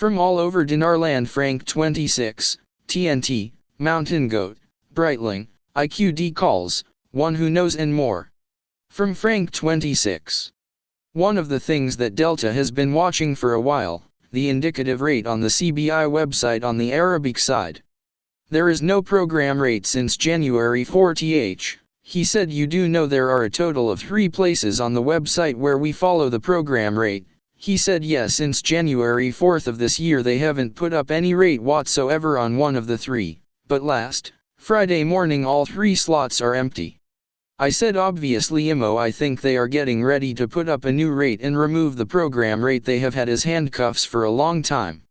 From all over Dinarland, Frank26, TNT, Mountain Goat, Breitling, IQDCalls, one who knows and more. From Frank26. One of the things that Delta has been watching for a while, the indicative rate on the CBI website on the Arabic side. There is no program rate since January 4th. He said, you do know there are a total of 3 places on the website where we follow the program rate. He said yes, since January 4th of this year they haven't put up any rate whatsoever on one of the 3, but last Friday morning all 3 slots are empty. I said obviously Imo, I think they are getting ready to put up a new rate and remove the program rate they have had as handcuffs for a long time.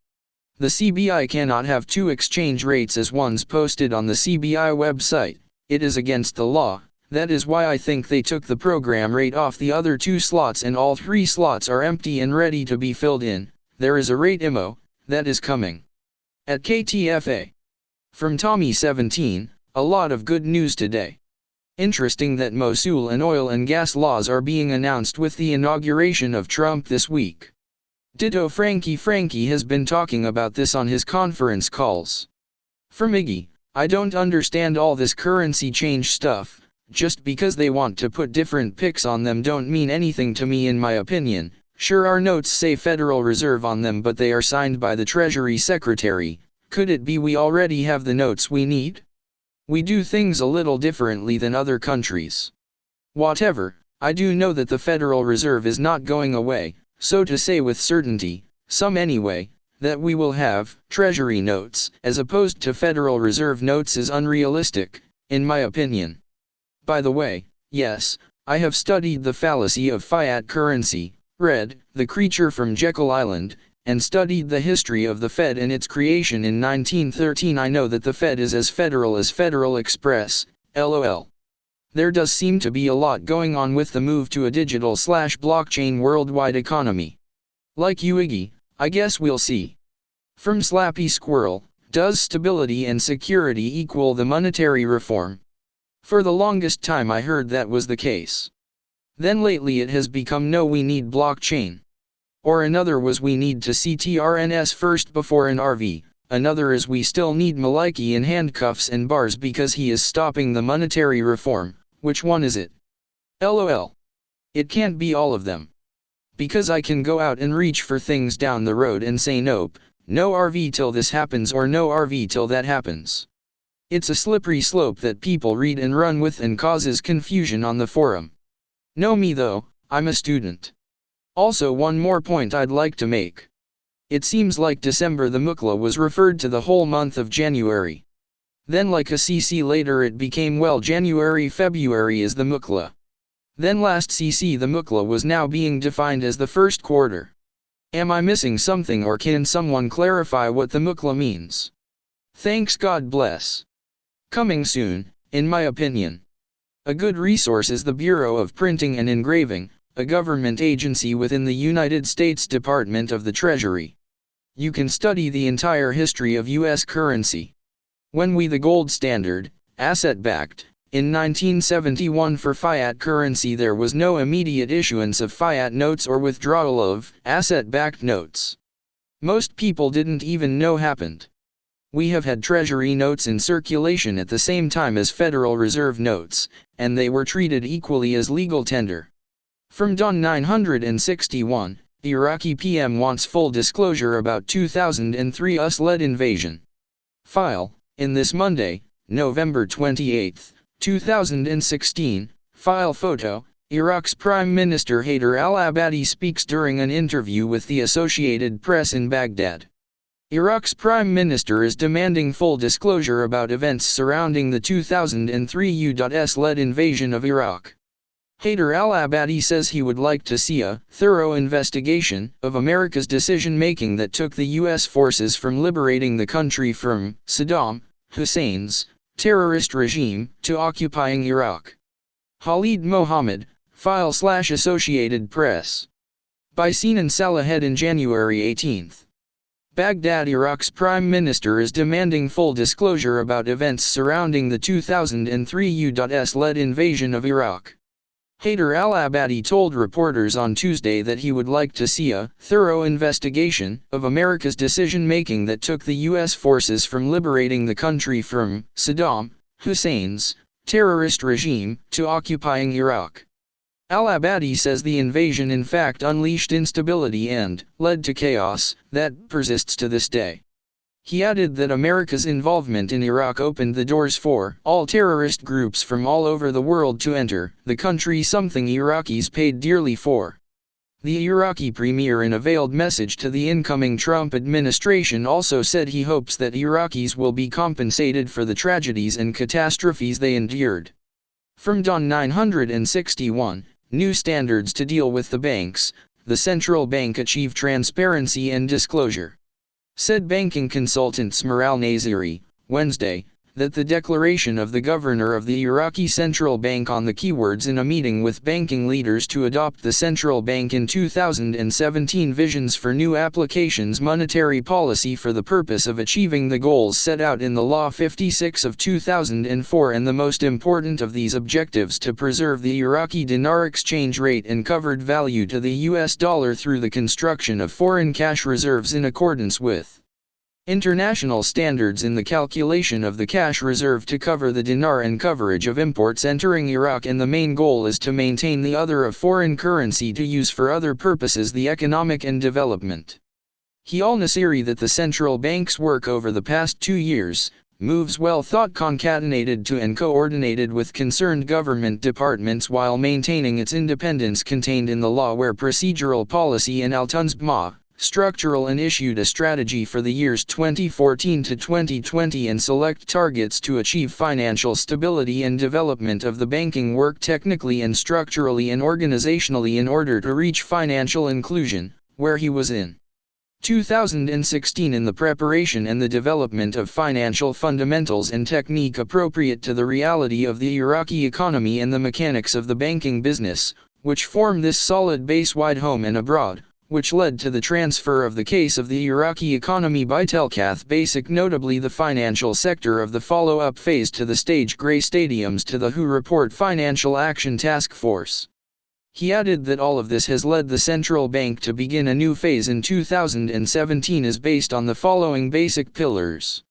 The CBI cannot have 2 exchange rates as one's posted on the CBI website. It is against the law. That is why I think they took the program rate off the other 2 slots and all 3 slots are empty and ready to be filled in. There is a rate IMO that is coming. At KTFA. From Tommy17, a lot of good news today. Interesting that Mosul and oil and gas laws are being announced with the inauguration of Trump this week. Ditto Frankie has been talking about this on his conference calls. From Iggy, I don't understand all this currency change stuff. Just because they want to put different pics on them don't mean anything to me in my opinion. Sure, our notes say Federal Reserve on them, but they are signed by the Treasury Secretary. Could it be we already have the notes we need? We do things a little differently than other countries. Whatever, I do know that the Federal Reserve is not going away, so to say with certainty, some anyway, that we will have Treasury notes as opposed to Federal Reserve notes is unrealistic, in my opinion. By the way, yes, I have studied the fallacy of fiat currency, read The Creature from Jekyll Island, and studied the history of the Fed and its creation in 1913. I know that the Fed is as federal as Federal Express, lol. There does seem to be a lot going on with the move to a digital/blockchain worldwide economy. Like you Iggy, I guess we'll see. From Slappy Squirrel, does stability and security equal the monetary reform? For the longest time I heard that was the case. Then lately it has become no, we need blockchain. Or another was we need to CTRNS first before an RV, another is we still need Maliki in handcuffs and bars because he is stopping the monetary reform. Which one is it? LOL. It can't be all of them. Because I can go out and reach for things down the road and say nope, no RV till this happens or no RV till that happens. It's a slippery slope that people read and run with and causes confusion on the forum. Know me though, I'm a student. Also, one more point I'd like to make. It seems like December the Mukla was referred to the whole month of January. Then like a CC later it became well January-February is the Mukla. Then last CC the Mukla was now being defined as the first quarter. Am I missing something or can someone clarify what the Mukla means? Thanks, God bless. Coming soon, in my opinion. A good resource is the Bureau of Printing and Engraving, a government agency within the United States Department of the Treasury. You can study the entire history of U.S. currency. When we the gold standard, asset-backed, in 1971 for fiat currency there was no immediate issuance of fiat notes or withdrawal of asset-backed notes. Most people didn't even know happened. We have had Treasury notes in circulation at the same time as Federal Reserve notes, and they were treated equally as legal tender. From Don 961, the Iraqi PM wants full disclosure about 2003 US-led invasion. File, in this Monday, November 28, 2016, file photo, Iraq's Prime Minister Haider al-Abadi speaks during an interview with the Associated Press in Baghdad. Iraq's Prime Minister is demanding full disclosure about events surrounding the 2003 US-led invasion of Iraq. Haider al-Abadi says he would like to see a thorough investigation of America's decision-making that took the U.S. forces from liberating the country from Saddam Hussein's terrorist regime to occupying Iraq. Khalid Mohammed, file/Associated Press. By Sinan Salahed January 18. Baghdad, Iraq's Prime Minister is demanding full disclosure about events surrounding the 2003 US-led invasion of Iraq. Haider al-Abadi told reporters on Tuesday that he would like to see a thorough investigation of America's decision-making that took the U.S. forces from liberating the country from Saddam Hussein's terrorist regime to occupying Iraq. Al-Abadi says the invasion in fact unleashed instability and led to chaos that persists to this day. He added that America's involvement in Iraq opened the doors for all terrorist groups from all over the world to enter the country, something Iraqis paid dearly for. The Iraqi premier, in a veiled message to the incoming Trump administration, also said he hopes that Iraqis will be compensated for the tragedies and catastrophes they endured. From Dawn 961, new standards to deal with the banks, the central bank achieved transparency and disclosure. Said banking consultant Smer al-Naziri, Wednesday, that the declaration of the governor of the Iraqi central bank on the keywords in a meeting with banking leaders to adopt the central bank in 2017 visions for new applications monetary policy for the purpose of achieving the goals set out in the Law 56 of 2004, and the most important of these objectives to preserve the Iraqi dinar exchange rate and covered value to the US dollar through the construction of foreign cash reserves in accordance with international standards in the calculation of the cash reserve to cover the dinar and coverage of imports entering Iraq, and the main goal is to maintain the other of foreign currency to use for other purposes, the economic and development. He al-Nasiri that the central bank's work over the past 2 years, moves well thought concatenated to and coordinated with concerned government departments while maintaining its independence contained in the law, where procedural policy and al-Tanzbma, structural, and issued a strategy for the years 2014 to 2020 and select targets to achieve financial stability and development of the banking work technically and structurally and organizationally in order to reach financial inclusion, where he was in 2016 in the preparation and the development of financial fundamentals and technique appropriate to the reality of the Iraqi economy and the mechanics of the banking business, which form this solid base wide home and abroad, which led to the transfer of the case of the Iraqi economy by Telkath Basic, notably the financial sector, of the follow-up phase to the stage Grey Stadiums to the WHO Report Financial Action Task Force. He added that all of this has led the central bank to begin a new phase in 2017 is based on the following basic pillars.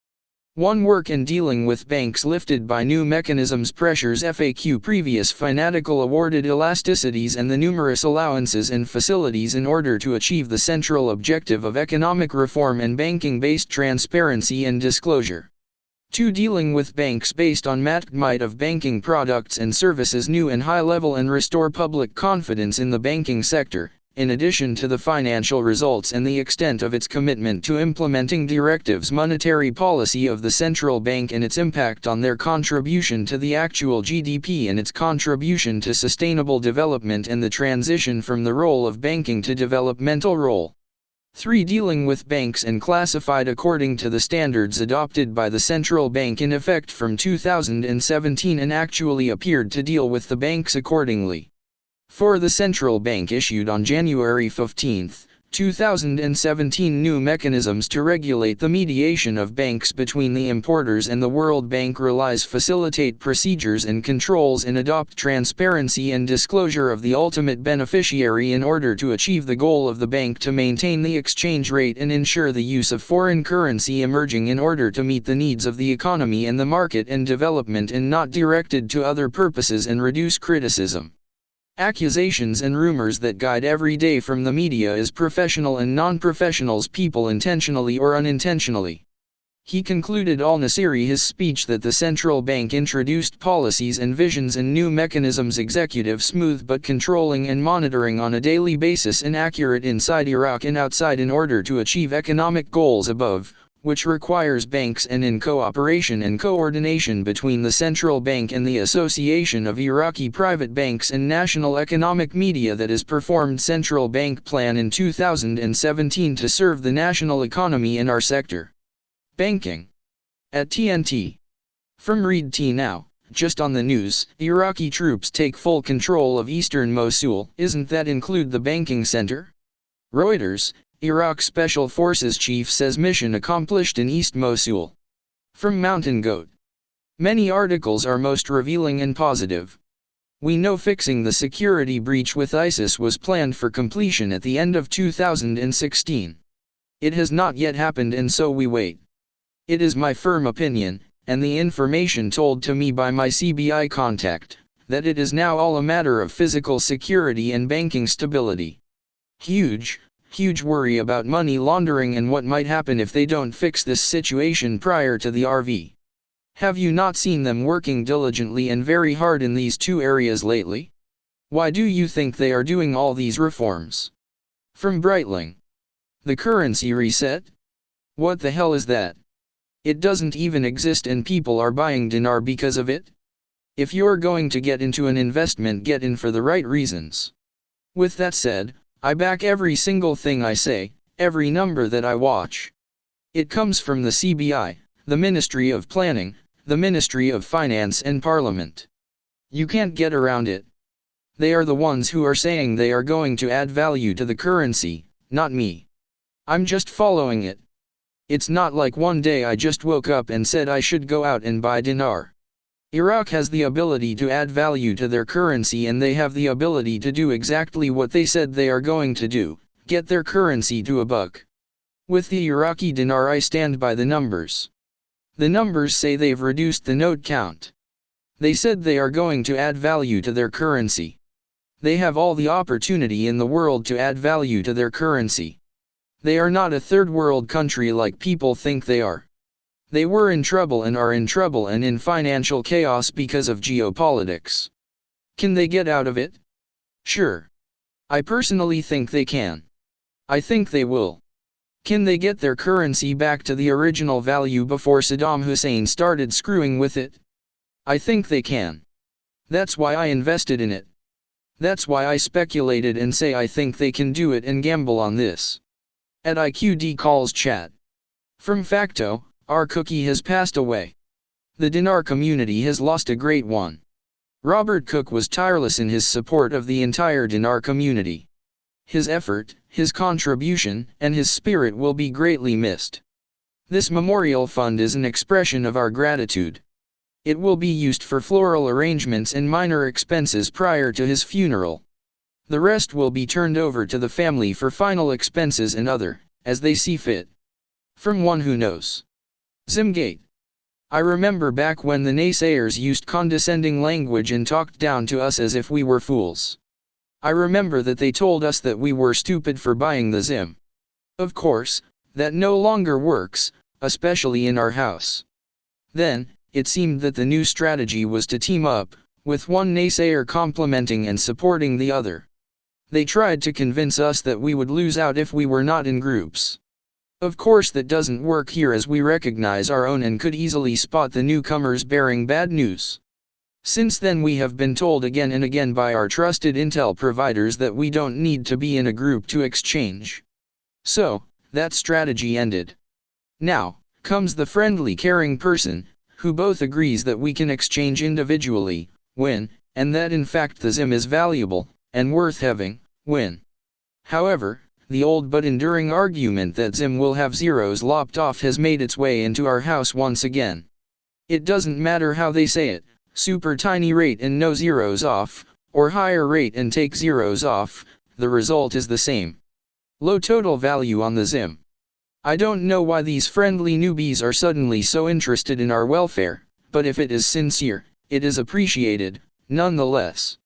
1. Work and dealing with banks lifted by new mechanisms, pressures, FAQ, previous fanatical awarded elasticities, and the numerous allowances and facilities in order to achieve the central objective of economic reform and banking-based transparency and disclosure. 2. Dealing with banks based on might of banking products and services new and high level and restore public confidence in the banking sector, in addition to the financial results and the extent of its commitment to implementing directives monetary policy of the central bank and its impact on their contribution to the actual GDP and its contribution to sustainable development and the transition from the role of banking to developmental role. 3. Dealing with banks and classified according to the standards adopted by the central bank in effect from 2017 and actually appeared to deal with the banks accordingly. 4. The central bank issued on January 15, 2017 new mechanisms to regulate the mediation of banks between the importers and the World Bank relies facilitate procedures and controls and adopt transparency and disclosure of the ultimate beneficiary in order to achieve the goal of the bank to maintain the exchange rate and ensure the use of foreign currency emerging in order to meet the needs of the economy and the market and development and not directed to other purposes and reduce criticism, accusations and rumors that guide every day from the media as professional and non-professionals people intentionally or unintentionally. He concluded al-Nasiri his speech that the central bank introduced policies and visions and new mechanisms executive smooth but controlling and monitoring on a daily basis and accurate inside Iraq and outside in order to achieve economic goals above, which requires banks and in cooperation and coordination between the central bank and the Association of Iraqi Private Banks and National Economic Media that is performed central bank plan in 2017 to serve the national economy in our sector. Banking. At TNT. From Read T Now, just on the news, Iraqi troops take full control of eastern Mosul, isn't that include the banking center? Reuters, Iraq Special Forces Chief says mission accomplished in East Mosul. From Mountain Goat. Many articles are most revealing and positive. We know fixing the security breach with ISIS was planned for completion at the end of 2016. It has not yet happened, and so we wait. It is my firm opinion, and the information told to me by my CBI contact, that it is now all a matter of physical security and banking stability. Huge worry about money laundering and what might happen if they don't fix this situation prior to the RV. Have you not seen them working diligently and very hard in these two areas lately? Why do you think they are doing all these reforms? From Breitling. The currency reset? What the hell is that? It doesn't even exist and people are buying dinar because of it? If you're going to get into an investment, get in for the right reasons. With that said, I back every single thing I say, every number that I watch. It comes from the CBI, the Ministry of Planning, the Ministry of Finance and Parliament. You can't get around it. They are the ones who are saying they are going to add value to the currency, not me. I'm just following it. It's not like one day I just woke up and said I should go out and buy dinar. Iraq has the ability to add value to their currency, and they have the ability to do exactly what they said they are going to do, get their currency to $1. With the Iraqi dinar, I stand by the numbers. The numbers say they've reduced the note count. They said they are going to add value to their currency. They have all the opportunity in the world to add value to their currency. They are not a third world country like people think they are. They were in trouble and are in trouble and in financial chaos because of geopolitics. Can they get out of it? Sure. I personally think they can. I think they will. Can they get their currency back to the original value before Saddam Hussein started screwing with it? I think they can. That's why I invested in it. That's why I speculated and say I think they can do it and gamble on this. At IQDCalls chat. From Facto, our cookie has passed away. The dinar community has lost a great one. Robert Cook was tireless in his support of the entire dinar community. His effort, his contribution, and his spirit will be greatly missed. This memorial fund is an expression of our gratitude. It will be used for floral arrangements and minor expenses prior to his funeral. The rest will be turned over to the family for final expenses and other, as they see fit. From one who knows. Zimgate. I remember back when the naysayers used condescending language and talked down to us as if we were fools. I remember that they told us that we were stupid for buying the Zim. Of course, that no longer works, especially in our house. Then, it seemed that the new strategy was to team up, with one naysayer complimenting and supporting the other. They tried to convince us that we would lose out if we were not in groups. Of course that doesn't work here, as we recognize our own and could easily spot the newcomers bearing bad news. Since then we have been told again and again by our trusted intel providers that we don't need to be in a group to exchange. So, that strategy ended. Now, comes the friendly caring person, who both agrees that we can exchange individually, win, and that in fact the Zim is valuable, and worth having, win. However, the old but enduring argument that Zim will have zeros lopped off has made its way into our house once again. It doesn't matter how they say it, super tiny rate and no zeros off, or higher rate and take zeros off, the result is the same. Low total value on the Zim. I don't know why these friendly newbies are suddenly so interested in our welfare, but if it is sincere, it is appreciated, nonetheless.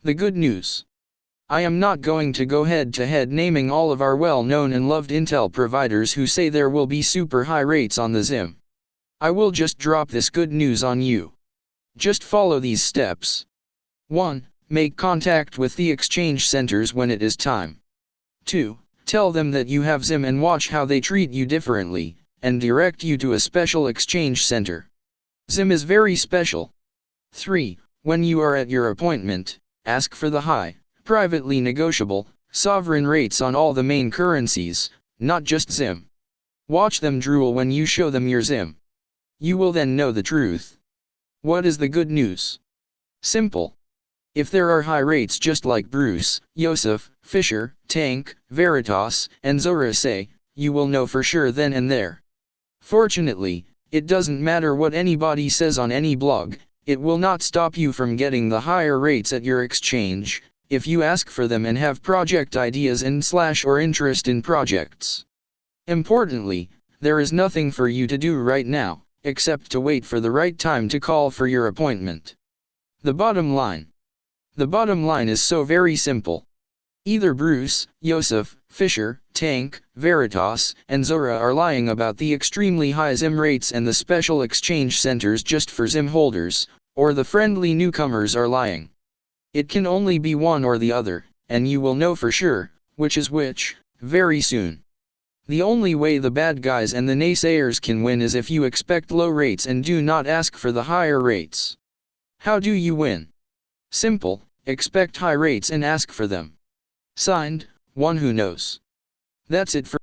The good news. I am not going to go head to head naming all of our well-known and loved intel providers who say there will be super high rates on the Zim. I will just drop this good news on you. Just follow these steps. 1. Make contact with the exchange centers when it is time. 2. Tell them that you have Zim and watch how they treat you differently, and direct you to a special exchange center. Zim is very special. 3. When you are at your appointment, ask for the high, privately negotiable, sovereign rates on all the main currencies, not just Zim. Watch them drool when you show them your Zim. You will then know the truth. What is the good news? Simple. If there are high rates just like Bruce, Yosef, Fisher, Tank, Veritas, and Zora say, you will know for sure then and there. Fortunately, it doesn't matter what anybody says on any blog, It will not stop you from getting the higher rates at your exchange, if you ask for them and have project ideas and/or interest in projects. Importantly, there is nothing for you to do right now, except to wait for the right time to call for your appointment. The bottom line. The bottom line is so very simple. Either Bruce, Joseph, Fisher, Tank, Veritas, and Zora are lying about the extremely high ZIM rates and the special exchange centers just for ZIM holders, or the friendly newcomers are lying. It can only be one or the other, and you will know for sure, which is which, very soon. The only way the bad guys and the naysayers can win is if you expect low rates and do not ask for the higher rates. How do you win? Simple, expect high rates and ask for them. Signed, one who knows. That's it for